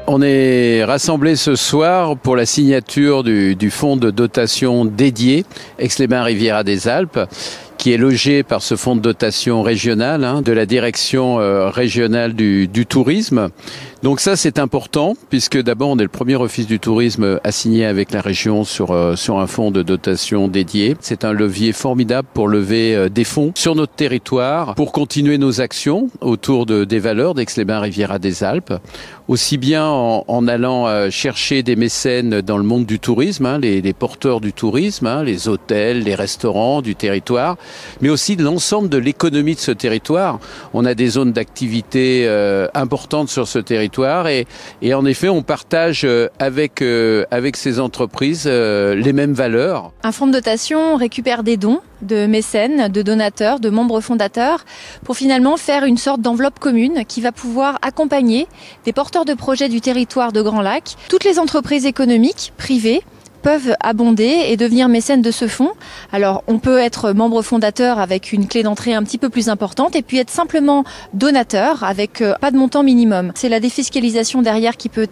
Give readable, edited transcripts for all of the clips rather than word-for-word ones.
On est rassemblés ce soir pour la signature du fonds de dotation dédié Aix-les-Bains-Riviera des Alpes, qui est logé par ce fonds de dotation régional de la direction régionale du tourisme. Donc ça, c'est important, puisque d'abord, on est le premier office du tourisme à signer avec la région sur un fonds de dotation dédié. C'est un levier formidable pour lever des fonds sur notre territoire, pour continuer nos actions autour des valeurs d'Aix-les-Bains-Riviera des Alpes, aussi bien en allant chercher des mécènes dans le monde du tourisme, les porteurs du tourisme, les hôtels, les restaurants du territoire, mais aussi de l'ensemble de l'économie de ce territoire. On a des zones d'activité importantes sur ce territoire et en effet, on partage avec ces entreprises les mêmes valeurs. Un fonds de dotation récupère des dons de mécènes, de donateurs, de membres fondateurs pour finalement faire une sorte d'enveloppe commune qui va pouvoir accompagner des porteurs de projets du territoire de Grand Lac. Toutes les entreprises économiques, privées, peuvent abonder et devenir mécènes de ce fonds. Alors, on peut être membre fondateur avec une clé d'entrée un petit peu plus importante et puis être simplement donateur avec pas de montant minimum. C'est la défiscalisation derrière qui peut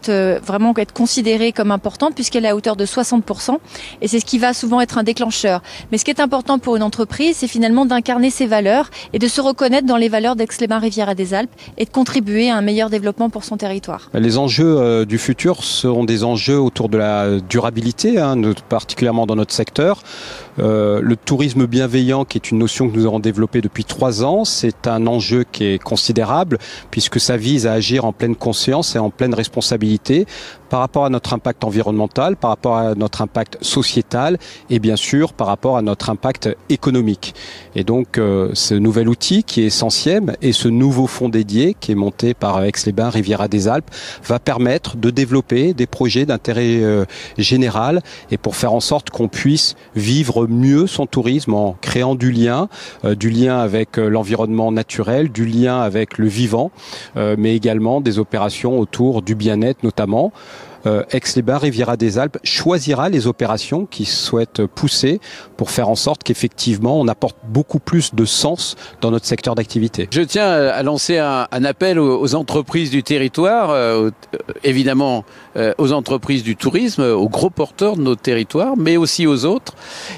vraiment être considérée comme importante puisqu'elle est à hauteur de 60% et c'est ce qui va souvent être un déclencheur. Mais ce qui est important pour une entreprise, c'est finalement d'incarner ses valeurs et de se reconnaître dans les valeurs d'Aix-les-Bains-Riviera des Alpes et de contribuer à un meilleur développement pour son territoire. Les enjeux du futur seront des enjeux autour de la durabilité, particulièrement dans notre secteur. Le tourisme bienveillant, qui est une notion que nous avons développée depuis 3 ans, c'est un enjeu qui est considérable puisque ça vise à agir en pleine conscience et en pleine responsabilité par rapport à notre impact environnemental, par rapport à notre impact sociétal et bien sûr par rapport à notre impact économique. Et donc ce nouvel outil qui est essentiel et ce nouveau fonds dédié qui est monté par Aix-les-Bains-Riviera des Alpes va permettre de développer des projets d'intérêt général et pour faire en sorte qu'on puisse vivre mieux son tourisme en créant du lien avec l'environnement naturel, du lien avec le vivant, mais également des opérations autour du bien-être notamment. Aix-les-Bains-Riviera des Alpes choisira les opérations qu'il souhaite pousser pour faire en sorte qu'effectivement on apporte beaucoup plus de sens dans notre secteur d'activité. Je tiens à lancer un appel aux entreprises du territoire, évidemment aux entreprises du tourisme, aux gros porteurs de notre territoire, mais aussi aux autres,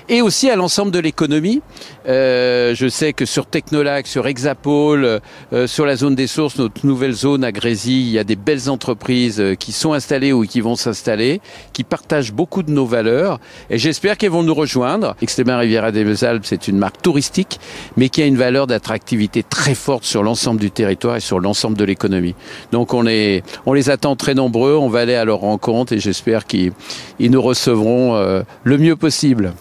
et aussi à l'ensemble de l'économie. Je sais que sur Technolac, sur Hexapole, sur la zone des sources, notre nouvelle zone à Grésy, il y a des belles entreprises qui sont installées ou qui vont s'installer, qui partagent beaucoup de nos valeurs et j'espère qu'elles vont nous rejoindre. Aix-les-Bains-Riviera des Alpes, c'est une marque touristique, mais qui a une valeur d'attractivité très forte sur l'ensemble du territoire et sur l'ensemble de l'économie. Donc on les attend très nombreux, on va aller à leur rencontre et j'espère qu'ils nous recevront le mieux possible.